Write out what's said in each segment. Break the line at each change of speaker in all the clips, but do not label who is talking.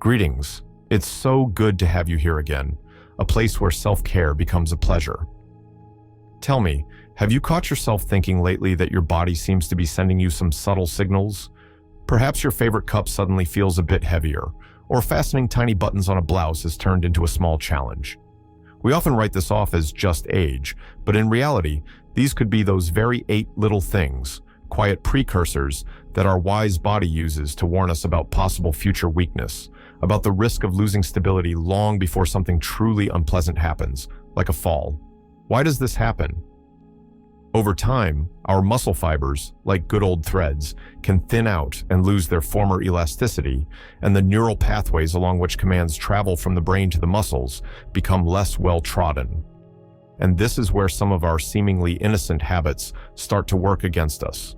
Greetings. It's so good to have you here again, a place where self-care becomes a pleasure. Tell me, have you caught yourself thinking lately that your body seems to be sending you some subtle signals? Perhaps your favorite cup suddenly feels a bit heavier, or fastening tiny buttons on a blouse has turned into a small challenge. We often write this off as just age, but in reality, these could be those very 8 little things, quiet precursors that our wise body uses to warn us about possible future weakness, about the risk of losing stability long before something truly unpleasant happens, like a fall. Why does this happen? Over time, our muscle fibers, like good old threads, can thin out and lose their former elasticity, and the neural pathways along which commands travel from the brain to the muscles become less well-trodden. And this is where some of our seemingly innocent habits start to work against us.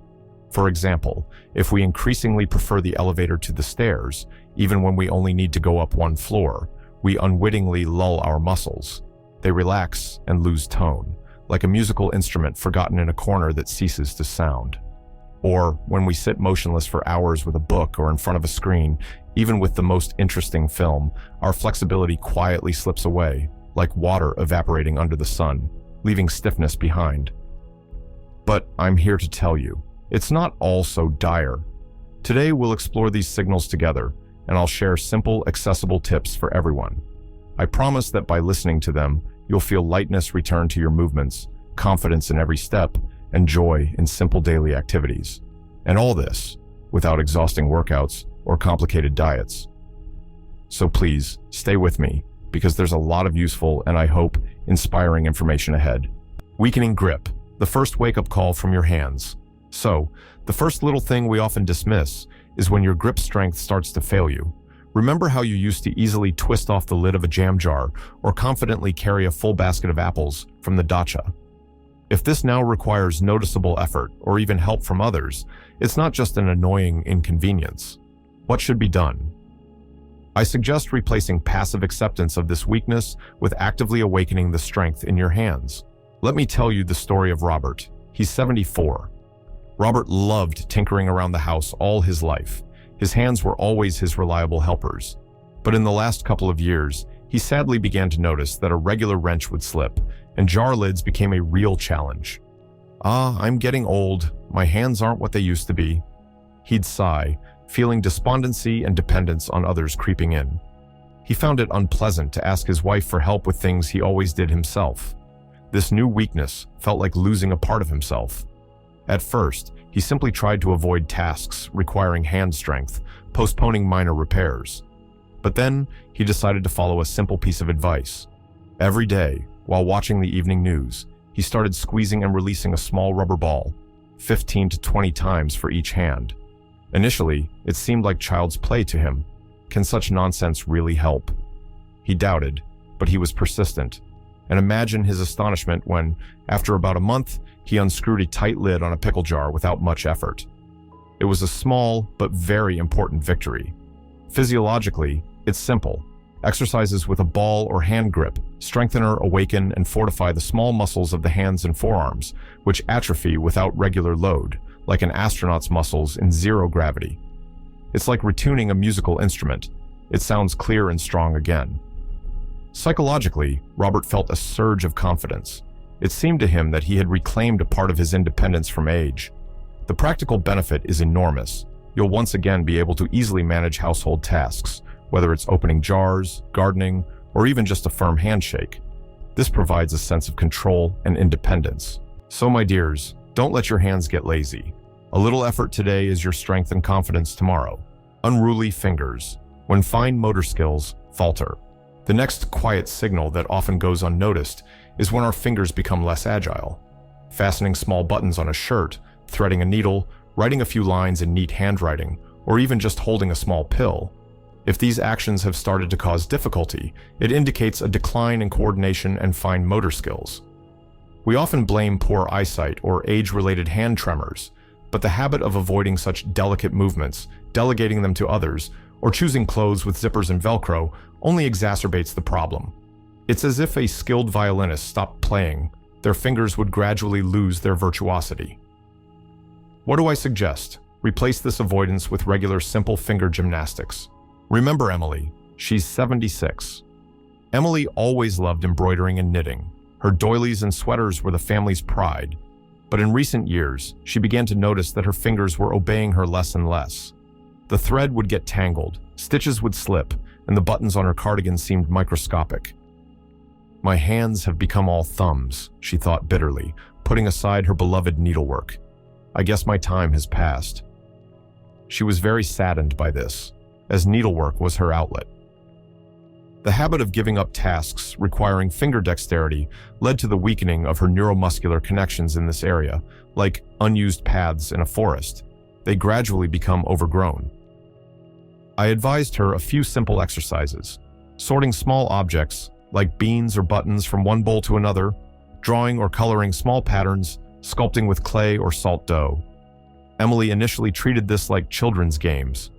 For example, if we increasingly prefer the elevator to the stairs, even when we only need to go up 1 floor, we unwittingly lull our muscles. They relax and lose tone, like a musical instrument forgotten in a corner that ceases to sound. Or when we sit motionless for hours with a book or in front of a screen, even with the most interesting film, our flexibility quietly slips away, like water evaporating under the sun, leaving stiffness behind. But I'm here to tell you, it's not all so dire. Today we'll explore these signals together, and I'll share simple, accessible tips for everyone. I promise that by listening to them, you'll feel lightness return to your movements, confidence in every step, and joy in simple daily activities. And all this without exhausting workouts or complicated diets. So please, stay with me, because there's a lot of useful and, I hope, inspiring information ahead. Weakening grip, the first wake-up call from your hands. So, the first little thing we often dismiss is when your grip strength starts to fail you. Remember how you used to easily twist off the lid of a jam jar or confidently carry a full basket of apples from the dacha? If this now requires noticeable effort or even help from others, it's not just an annoying inconvenience. What should be done? I suggest replacing passive acceptance of this weakness with actively awakening the strength in your hands. Let me tell you the story of Robert. He's 74. Robert loved tinkering around the house all his life. His hands were always his reliable helpers. But in the last couple of years, he sadly began to notice that a regular wrench would slip, and jar lids became a real challenge. I'm getting old. My hands aren't what they used to be. He'd sigh, feeling despondency and dependence on others creeping in. He found it unpleasant to ask his wife for help with things he always did himself. This new weakness felt like losing a part of himself. At first, he simply tried to avoid tasks requiring hand strength, postponing minor repairs. But then, he decided to follow a simple piece of advice. Every day, while watching the evening news, he started squeezing and releasing a small rubber ball, 15 to 20 times for each hand. Initially, it seemed like child's play to him. Can such nonsense really help? He doubted, but he was persistent. And imagine his astonishment when, after about a month, he unscrewed a tight lid on a pickle jar without much effort. It was a small but very important victory. Physiologically, it's simple. Exercises with a ball or hand grip strengthen, awaken, and fortify the small muscles of the hands and forearms, which atrophy without regular load, like an astronaut's muscles in zero gravity. It's like retuning a musical instrument. It sounds clear and strong again. Psychologically, Robert felt a surge of confidence. It seemed to him that he had reclaimed a part of his independence from age. The practical benefit is enormous. You'll once again be able to easily manage household tasks, whether it's opening jars, gardening, or even just a firm handshake. This provides a sense of control and independence. So my dears, don't let your hands get lazy. A little effort today is your strength and confidence tomorrow. Unruly fingers, when fine motor skills falter. The next quiet signal that often goes unnoticed is when our fingers become less agile. Fastening small buttons on a shirt, threading a needle, writing a few lines in neat handwriting, or even just holding a small pill. If these actions have started to cause difficulty, it indicates a decline in coordination and fine motor skills. We often blame poor eyesight or age-related hand tremors, but the habit of avoiding such delicate movements, delegating them to others, or choosing clothes with zippers and Velcro only exacerbates the problem. It's as if a skilled violinist stopped playing, their fingers would gradually lose their virtuosity. What do I suggest? Replace this avoidance with regular simple finger gymnastics. Remember, Emily, She's 76. Emily always loved embroidering and knitting. Her doilies and sweaters were the family's pride. But in recent years, she began to notice that her fingers were obeying her less and less. The thread would get tangled, stitches would slip, and the buttons on her cardigan seemed microscopic. "My hands have become all thumbs," she thought bitterly, putting aside her beloved needlework. "I guess my time has passed." She was very saddened by this, as needlework was her outlet. The habit of giving up tasks requiring finger dexterity led to the weakening of her neuromuscular connections in this area, like unused paths in a forest. They gradually become overgrown. I advised her a few simple exercises: sorting small objects, like beans or buttons, from one bowl to another, drawing or coloring small patterns, sculpting with clay or salt dough. Emily initially treated this like children's games.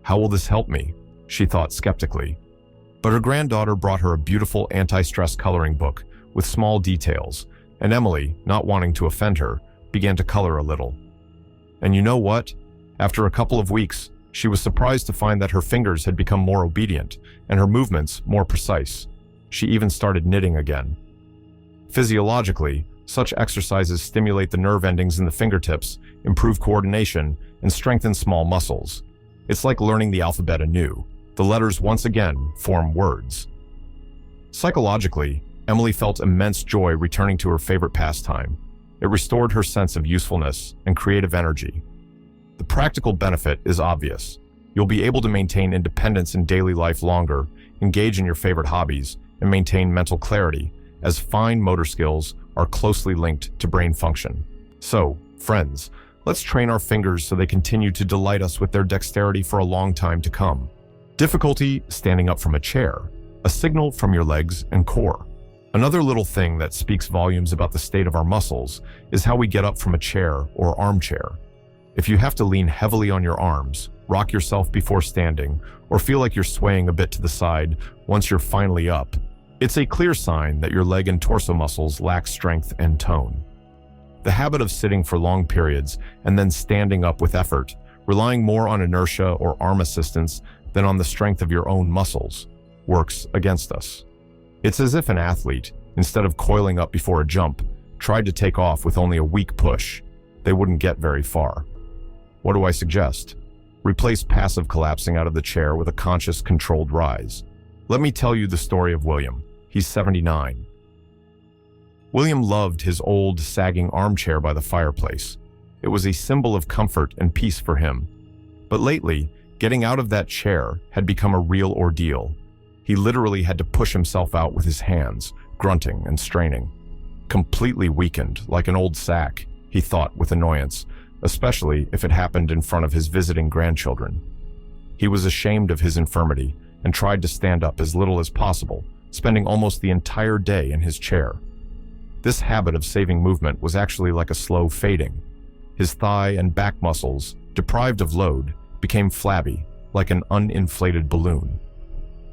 "How will this help me?" she thought skeptically. But her granddaughter brought her a beautiful anti-stress coloring book with small details, and Emily, not wanting to offend her, began to color a little. And you know what? After a couple of weeks, she was surprised to find that her fingers had become more obedient and her movements more precise. She even started knitting again. Physiologically, such exercises stimulate the nerve endings in the fingertips, improve coordination, and strengthen small muscles. It's like learning the alphabet anew. The letters once again form words. Psychologically, Emily felt immense joy returning to her favorite pastime. It restored her sense of usefulness and creative energy. The practical benefit is obvious. You'll be able to maintain independence in daily life longer, engage in your favorite hobbies, and maintain mental clarity, as fine motor skills are closely linked to brain function. So, friends, let's train our fingers so they continue to delight us with their dexterity for a long time to come. Difficulty standing up from a chair, a signal from your legs and core. Another little thing that speaks volumes about the state of our muscles is how we get up from a chair or armchair. If you have to lean heavily on your arms, rock yourself before standing, or feel like you're swaying a bit to the side once you're finally up, it's a clear sign that your leg and torso muscles lack strength and tone. The habit of sitting for long periods and then standing up with effort, relying more on inertia or arm assistance than on the strength of your own muscles, works against us. It's as if an athlete, instead of coiling up before a jump, tried to take off with only a weak push. They wouldn't get very far. What do I suggest? Replace passive collapsing out of the chair with a conscious, controlled rise. Let me tell you the story of William. He's 79. William loved his old, sagging armchair by the fireplace. It was a symbol of comfort and peace for him. But lately, getting out of that chair had become a real ordeal. He literally had to push himself out with his hands, grunting and straining. Completely weakened, like an old sack, he thought with annoyance, especially if it happened in front of his visiting grandchildren. He was ashamed of his infirmity and tried to stand up as little as possible, spending almost the entire day in his chair. This habit of saving movement was actually like a slow fading. His thigh and back muscles, deprived of load, became flabby, like an uninflated balloon.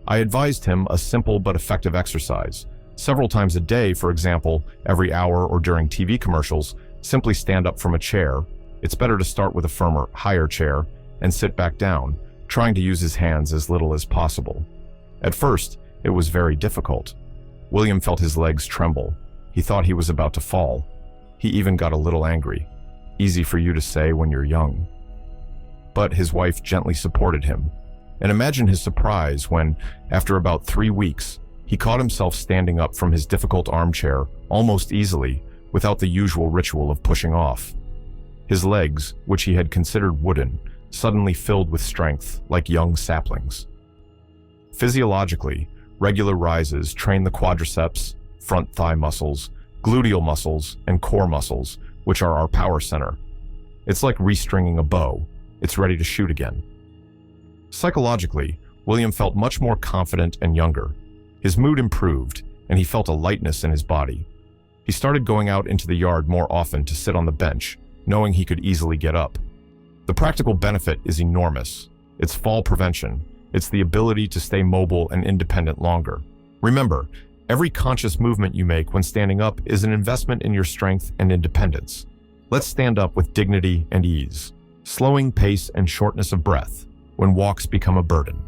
I advised him a simple but effective exercise. Several times a day, for example, every hour or during TV commercials, simply stand up from a chair. It's better to start with a firmer, higher chair and sit back down, trying to use his hands as little as possible. At first, it was very difficult. William felt his legs tremble. He thought he was about to fall. He even got a little angry. Easy for you to say when you're young. But his wife gently supported him. And imagine his surprise when, after about 3 weeks, he caught himself standing up from his difficult armchair almost easily, without the usual ritual of pushing off. His legs, which he had considered wooden, suddenly filled with strength, like young saplings. Physiologically, regular rises train the quadriceps, front thigh muscles, gluteal muscles, and core muscles, which are our power center. It's like restringing a bow. It's ready to shoot again. Psychologically, William felt much more confident and younger. His mood improved, and he felt a lightness in his body. He started going out into the yard more often to sit on the bench, knowing he could easily get up. The practical benefit is enormous. It's fall prevention. It's the ability to stay mobile and independent longer. Remember, every conscious movement you make when standing up is an investment in your strength and independence. Let's stand up with dignity and ease, slowing pace and shortness of breath when walks become a burden.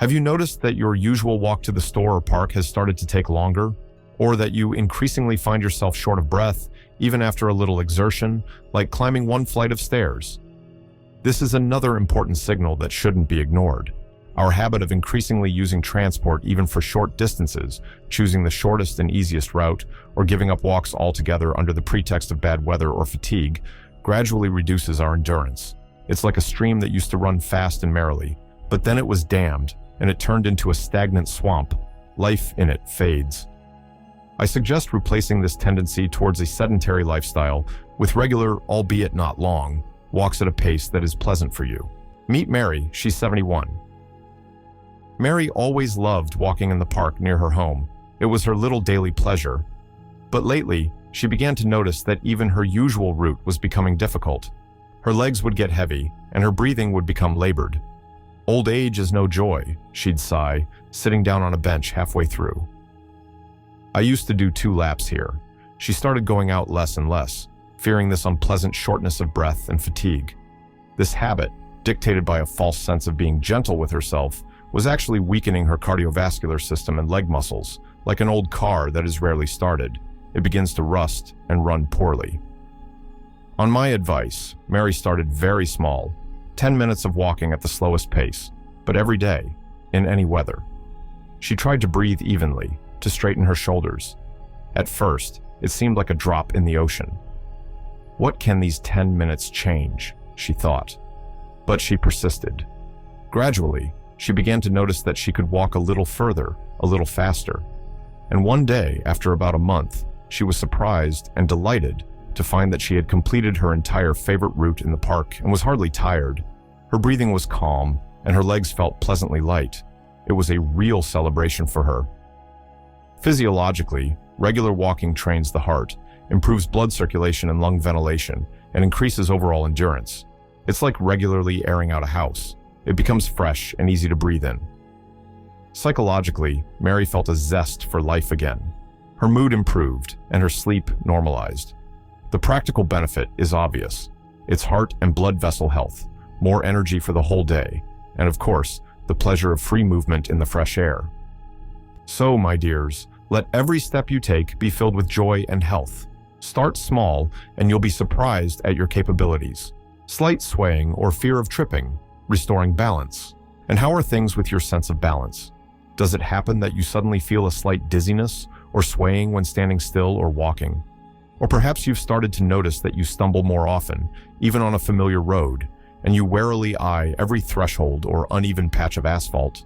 Have you noticed that your usual walk to the store or park has started to take longer? Or that you increasingly find yourself short of breath, even after a little exertion, like climbing one flight of stairs? This is another important signal that shouldn't be ignored. Our habit of increasingly using transport even for short distances, choosing the shortest and easiest route, or giving up walks altogether under the pretext of bad weather or fatigue, gradually reduces our endurance. It's like a stream that used to run fast and merrily, but then it was dammed, and it turned into a stagnant swamp. Life in it fades. I suggest replacing this tendency towards a sedentary lifestyle with regular, albeit not long, walks at a pace that is pleasant for you. Meet Mary, she's 71. Mary always loved walking in the park near her home. It was her little daily pleasure. But lately, she began to notice that even her usual route was becoming difficult. Her legs would get heavy, and her breathing would become labored. Old age is no joy, she'd sigh, sitting down on a bench halfway through. I used to do 2 laps here. She started going out less and less, fearing this unpleasant shortness of breath and fatigue. This habit, dictated by a false sense of being gentle with herself, was actually weakening her cardiovascular system and leg muscles. Like an old car that is rarely started, it begins to rust and run poorly. On my advice, Mary started very small, 10 minutes of walking at the slowest pace, but every day, in any weather. She tried to breathe evenly, to straighten her shoulders. At first, it seemed like a drop in the ocean. What can these 10 minutes change, she thought. But she persisted. Gradually, she began to notice that she could walk a little further, a little faster. And one day, after about a month, she was surprised and delighted to find that she had completed her entire favorite route in the park and was hardly tired. Her breathing was calm, and her legs felt pleasantly light. It was a real celebration for her. Physiologically, regular walking trains the heart, improves blood circulation and lung ventilation, and increases overall endurance. It's like regularly airing out a house. It becomes fresh and easy to breathe in. Psychologically, Mary felt a zest for life again. Her mood improved, and her sleep normalized. The practical benefit is obvious. It's heart and blood vessel health, more energy for the whole day, and of course, the pleasure of free movement in the fresh air. So, my dears, let every step you take be filled with joy and health. Start small, and you'll be surprised at your capabilities. Slight swaying or fear of tripping, restoring balance. And how are things with your sense of balance? Does it happen that you suddenly feel a slight dizziness or swaying when standing still or walking? Or perhaps you've started to notice that you stumble more often, even on a familiar road, and you warily eye every threshold or uneven patch of asphalt.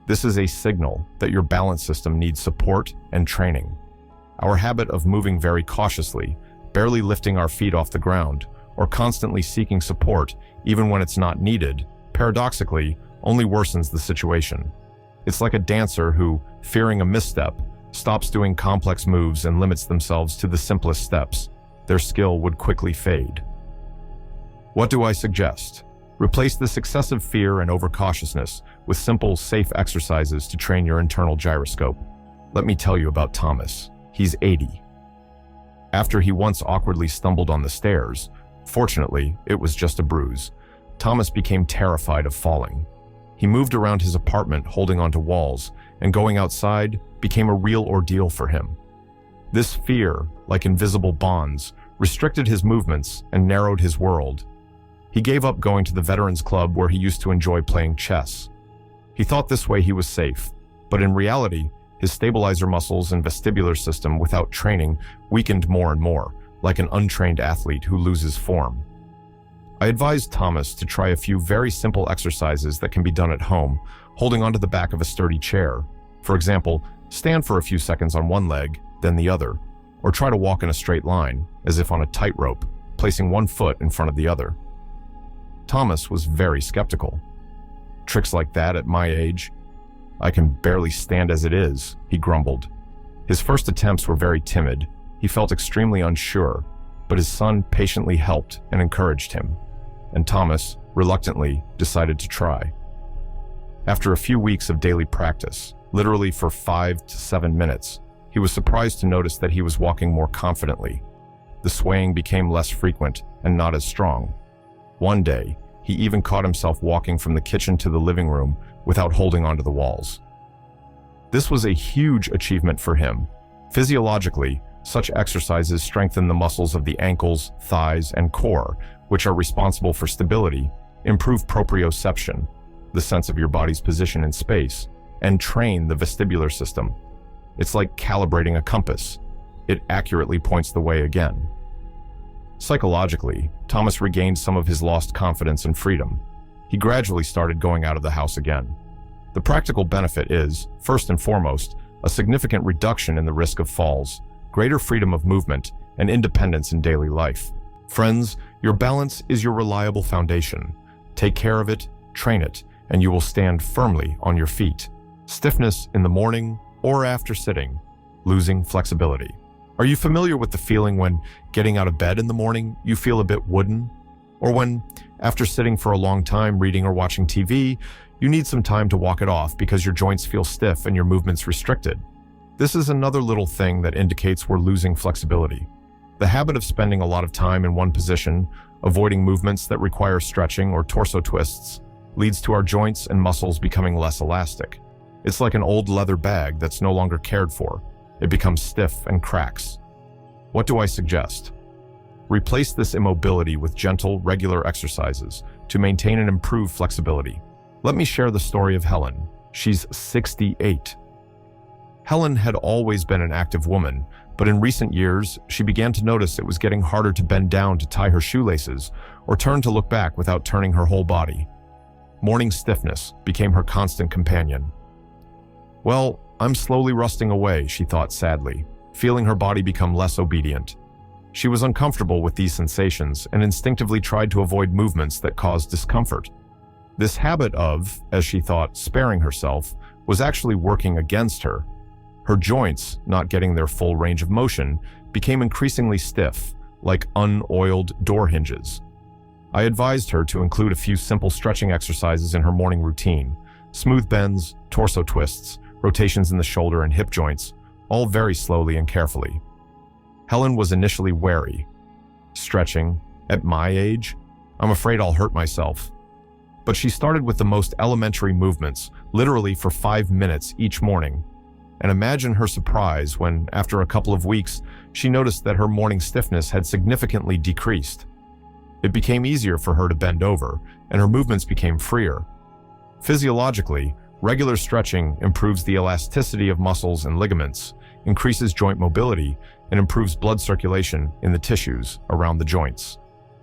This is a signal that your balance system needs support and training. Our habit of moving very cautiously, barely lifting our feet off the ground, or constantly seeking support even when it's not needed, paradoxically, only worsens the situation. It's like a dancer who, fearing a misstep, stops doing complex moves and limits themselves to the simplest steps. Their skill would quickly fade. What do I suggest? Replace this excessive fear and overcautiousness with simple, safe exercises to train your internal gyroscope. Let me tell you about Thomas. He's 80. After he once awkwardly stumbled on the stairs, fortunately, it was just a bruise, Thomas became terrified of falling. He moved around his apartment holding onto walls, and going outside became a real ordeal for him. This fear, like invisible bonds, restricted his movements and narrowed his world. He gave up going to the Veterans Club where he used to enjoy playing chess. He thought this way he was safe, but in reality, his stabilizer muscles and vestibular system without training weakened more and more, like an untrained athlete who loses form. I advised Thomas to try a few very simple exercises that can be done at home, holding onto the back of a sturdy chair. For example, stand for a few seconds on one leg, then the other, or try to walk in a straight line, as if on a tightrope, placing one foot in front of the other. Thomas was very skeptical. Tricks like that at my age? I can barely stand as it is, he grumbled. His first attempts were very timid. He felt extremely unsure, but his son patiently helped and encouraged him, and Thomas, reluctantly, decided to try. After a few weeks of daily practice, literally for 5 to 7 minutes, he was surprised to notice that he was walking more confidently. The swaying became less frequent and not as strong. One day, he even caught himself walking from the kitchen to the living room without holding onto the walls. This was a huge achievement for him. Physiologically, such exercises strengthen the muscles of the ankles, thighs, and core, which are responsible for stability, improve proprioception, the sense of your body's position in space, and train the vestibular system. It's like calibrating a compass. It accurately points the way again. Psychologically, Thomas regained some of his lost confidence and freedom. He gradually started going out of the house again. The practical benefit is, first and foremost, a significant reduction in the risk of falls, greater freedom of movement, and independence in daily life. Friends, your balance is your reliable foundation. Take care of it, train it, and you will stand firmly on your feet. Stiffness in the morning or after sitting, losing flexibility. Are you familiar with the feeling when getting out of bed in the morning you feel a bit wooden? Or when, after sitting for a long time reading or watching TV, you need some time to walk it off because your joints feel stiff and your movements restricted? This is another little thing that indicates we're losing flexibility. The habit of spending a lot of time in one position, avoiding movements that require stretching or torso twists, leads to our joints and muscles becoming less elastic. It's like an old leather bag that's no longer cared for. It becomes stiff and cracks. What do I suggest? Replace this immobility with gentle, regular exercises to maintain and improve flexibility. Let me share the story of Helen. She's 68. Helen had always been an active woman, but in recent years, she began to notice it was getting harder to bend down to tie her shoelaces or turn to look back without turning her whole body. Morning stiffness became her constant companion. Well, I'm slowly rusting away, she thought sadly, feeling her body become less obedient. She was uncomfortable with these sensations and instinctively tried to avoid movements that caused discomfort. This habit of, as she thought, sparing herself was actually working against her. Her joints, not getting their full range of motion, became increasingly stiff, like unoiled door hinges. I advised her to include a few simple stretching exercises in her morning routine: smooth bends, torso twists, rotations in the shoulder and hip joints, all very slowly and carefully. Helen was initially wary. Stretching? At my age? I'm afraid I'll hurt myself. But she started with the most elementary movements, literally for 5 minutes each morning. And imagine her surprise when, after a couple of weeks, she noticed that her morning stiffness had significantly decreased. It became easier for her to bend over, and her movements became freer. Physiologically, regular stretching improves the elasticity of muscles and ligaments, increases joint mobility, and improves blood circulation in the tissues around the joints.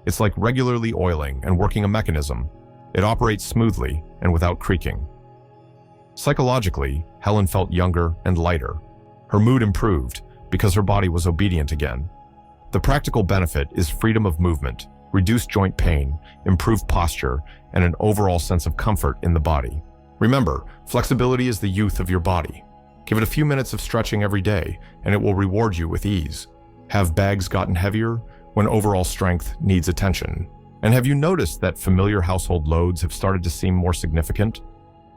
It's like regularly oiling and working a mechanism. It operates smoothly and without creaking. Psychologically, Helen felt younger and lighter. Her mood improved because her body was obedient again. The practical benefit is freedom of movement, reduced joint pain, improved posture, and an overall sense of comfort in the body. Remember, flexibility is the youth of your body. Give it a few minutes of stretching every day, and it will reward you with ease. Have bags gotten heavier when overall strength needs attention? And have you noticed that familiar household loads have started to seem more significant?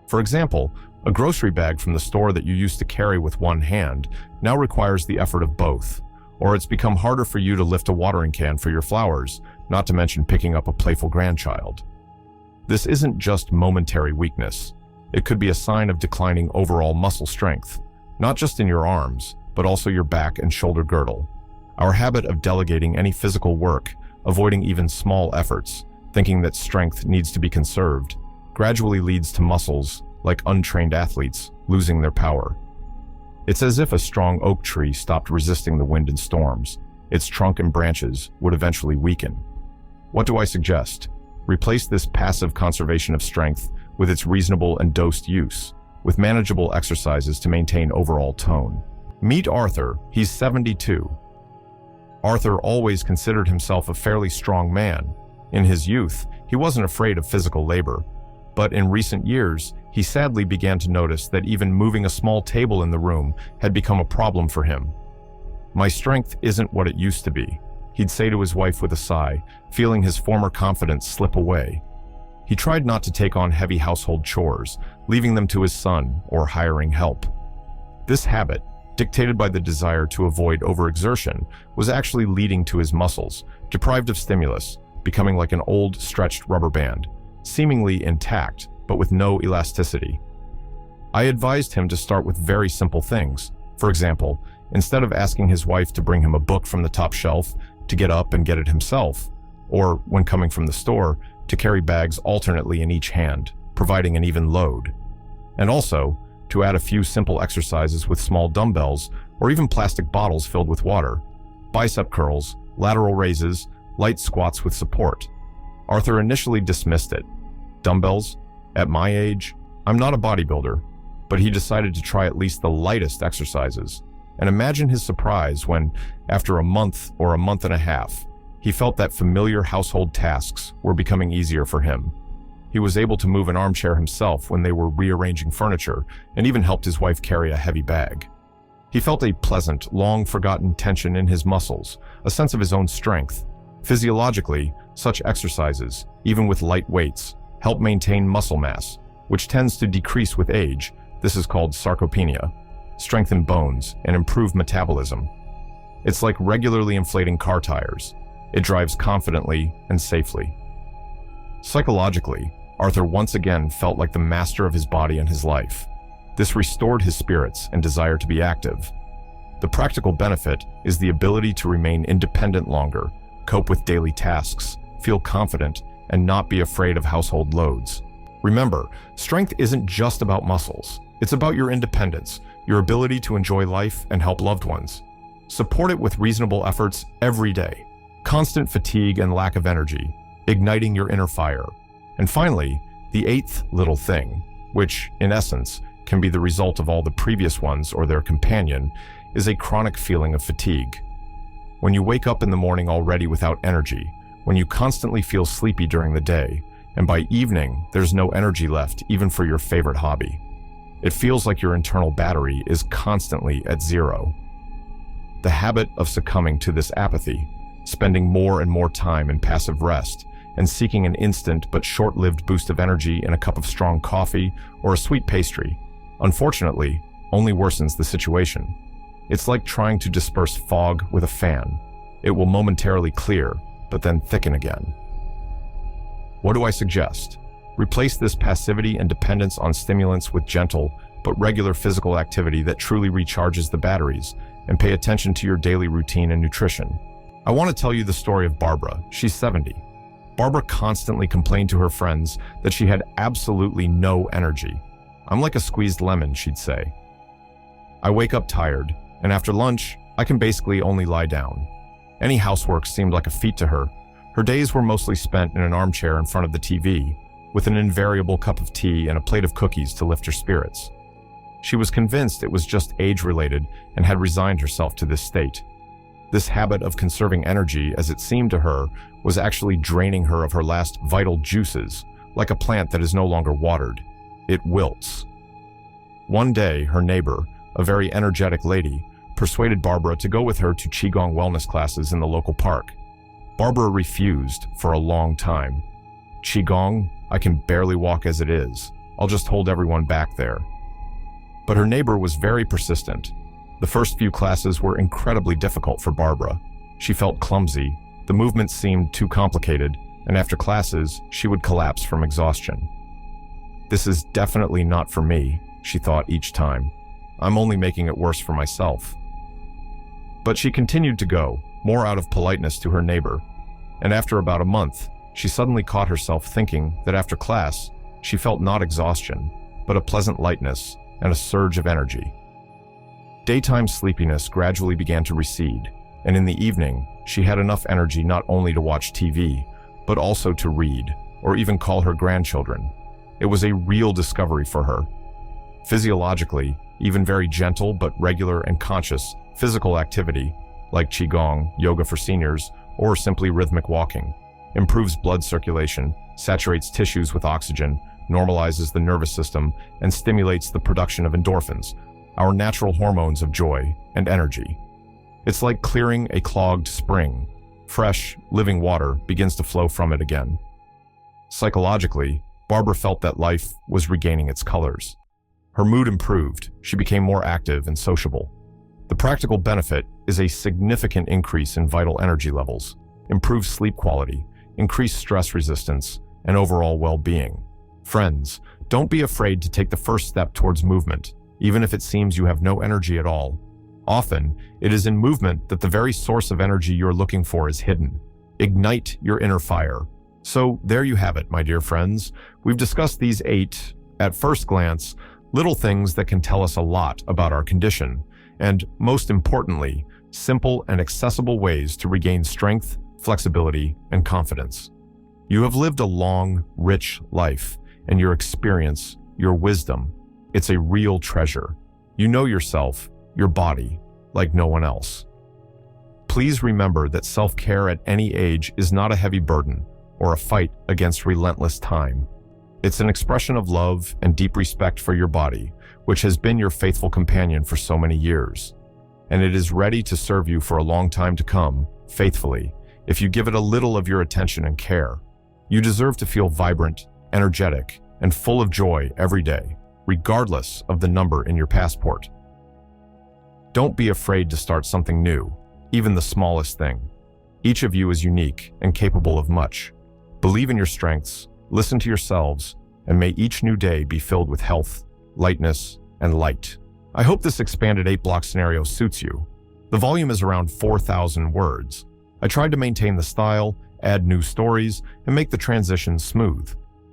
For example, a grocery bag from the store that you used to carry with one hand now requires the effort of both, or it's become harder for you to lift a watering can for your flowers, not to mention picking up a playful grandchild. This isn't just momentary weakness. It could be a sign of declining overall muscle strength, not just in your arms, but also your back and shoulder girdle. Our habit of delegating any physical work, avoiding even small efforts, thinking that strength needs to be conserved, gradually leads to muscles, like untrained athletes, losing their power. It's as if a strong oak tree stopped resisting the wind and storms. Its trunk and branches would eventually weaken. What do I suggest? Replace this passive conservation of strength with its reasonable and dosed use, with manageable exercises to maintain overall tone. Meet Arthur. He's 72. Arthur always considered himself a fairly strong man. In his youth, he wasn't afraid of physical labor, but in recent years, he sadly began to notice that even moving a small table in the room had become a problem for him. "My strength isn't what it used to be," he'd say to his wife with a sigh, feeling his former confidence slip away. He tried not to take on heavy household chores, leaving them to his son or hiring help. This habit, dictated by the desire to avoid overexertion, was actually leading to his muscles, deprived of stimulus, becoming like an old, stretched rubber band, seemingly intact, but with no elasticity. I advised him to start with very simple things. For example, instead of asking his wife to bring him a book from the top shelf, to get up and get it himself, or when coming from the store, to carry bags alternately in each hand, providing an even load. And also, to add a few simple exercises with small dumbbells or even plastic bottles filled with water, bicep curls, lateral raises, light squats with support. Arthur initially dismissed it. Dumbbells? At my age? I'm not a bodybuilder, but he decided to try at least the lightest exercises. And imagine his surprise when, after a month or a month and a half, he felt that familiar household tasks were becoming easier for him. He was able to move an armchair himself when they were rearranging furniture, and even helped his wife carry a heavy bag. He felt a pleasant, long-forgotten tension in his muscles, a sense of his own strength. Physiologically, such exercises, even with light weights, help maintain muscle mass, which tends to decrease with age. This is called sarcopenia. Strengthen bones, and improve metabolism. It's like regularly inflating car tires. It drives confidently and safely. Psychologically, Arthur once again felt like the master of his body and his life. This restored his spirits and desire to be active. The practical benefit is the ability to remain independent longer, cope with daily tasks, feel confident, and not be afraid of household loads. Remember, strength isn't just about muscles. It's about your independence, your ability to enjoy life and help loved ones. Support it with reasonable efforts every day. Constant fatigue and lack of energy, igniting your inner fire. And finally, the eighth little thing, which, in essence, can be the result of all the previous ones or their companion, is a chronic feeling of fatigue. When you wake up in the morning already without energy, when you constantly feel sleepy during the day, and by evening there's no energy left even for your favorite hobby. It feels like your internal battery is constantly at zero. The habit of succumbing to this apathy, spending more and more time in passive rest, and seeking an instant but short-lived boost of energy in a cup of strong coffee or a sweet pastry, unfortunately, only worsens the situation. It's like trying to disperse fog with a fan. It will momentarily clear, but then thicken again. What do I suggest? Replace this passivity and dependence on stimulants with gentle but regular physical activity that truly recharges the batteries, and pay attention to your daily routine and nutrition. I want to tell you the story of Barbara. She's 70. Barbara constantly complained to her friends that she had absolutely no energy. "I'm like a squeezed lemon," she'd say. "I wake up tired, and after lunch, I can basically only lie down." Any housework seemed like a feat to her. Her days were mostly spent in an armchair in front of the TV, with an invariable cup of tea and a plate of cookies to lift her spirits. She was convinced it was just age-related and had resigned herself to this state. This habit of conserving energy, as it seemed to her, was actually draining her of her last vital juices, like a plant that is no longer watered. It wilts. One day, her neighbor, a very energetic lady, persuaded Barbara to go with her to Qigong wellness classes in the local park. Barbara refused for a long time. "Qigong? I can barely walk as it is. I'll just hold everyone back there." But her neighbor was very persistent. The first few classes were incredibly difficult for Barbara. She felt clumsy, the movements seemed too complicated, and after classes, she would collapse from exhaustion. "This is definitely not for me," she thought each time. "I'm only making it worse for myself." But she continued to go, more out of politeness to her neighbor, and after about a month, she suddenly caught herself thinking that after class, she felt not exhaustion, but a pleasant lightness and a surge of energy. Daytime sleepiness gradually began to recede, and in the evening, she had enough energy not only to watch TV, but also to read, or even call her grandchildren. It was a real discovery for her. Physiologically, even very gentle but regular and conscious physical activity, like Qigong, yoga for seniors, or simply rhythmic walking, improves blood circulation, saturates tissues with oxygen, normalizes the nervous system, and stimulates the production of endorphins, our natural hormones of joy and energy. It's like clearing a clogged spring. Fresh, living water begins to flow from it again. Psychologically, Barbara felt that life was regaining its colors. Her mood improved, she became more active and sociable. The practical benefit is a significant increase in vital energy levels, improved sleep quality, increased stress resistance, and overall well-being. Friends, Don't be afraid to take the first step towards movement, even if it seems you have no energy at all. Often, it is in movement that the very source of energy you're looking for is hidden. Ignite your inner fire. So there you have it, my dear friends. We've discussed these 8, at first glance, little things that can tell us a lot about our condition, and most importantly, simple and accessible ways to regain strength, flexibility, and confidence. You have lived a long, rich life, and your experience, your wisdom, it's a real treasure. You know yourself, your body, like no one else. Please remember that self-care at any age is not a heavy burden or a fight against relentless time. It's an expression of love and deep respect for your body, which has been your faithful companion for so many years. And it is ready to serve you for a long time to come, faithfully, if you give it a little of your attention and care. You deserve to feel vibrant, energetic, and full of joy every day, regardless of the number in your passport. Don't be afraid to start something new, even the smallest thing. Each of you is unique and capable of much. Believe in your strengths, listen to yourselves, and may each new day be filled with health, lightness, and light. I hope this expanded 8-block scenario suits you. The volume is around 4,000 words. I tried to maintain the style, add new stories, and make the transitions smooth.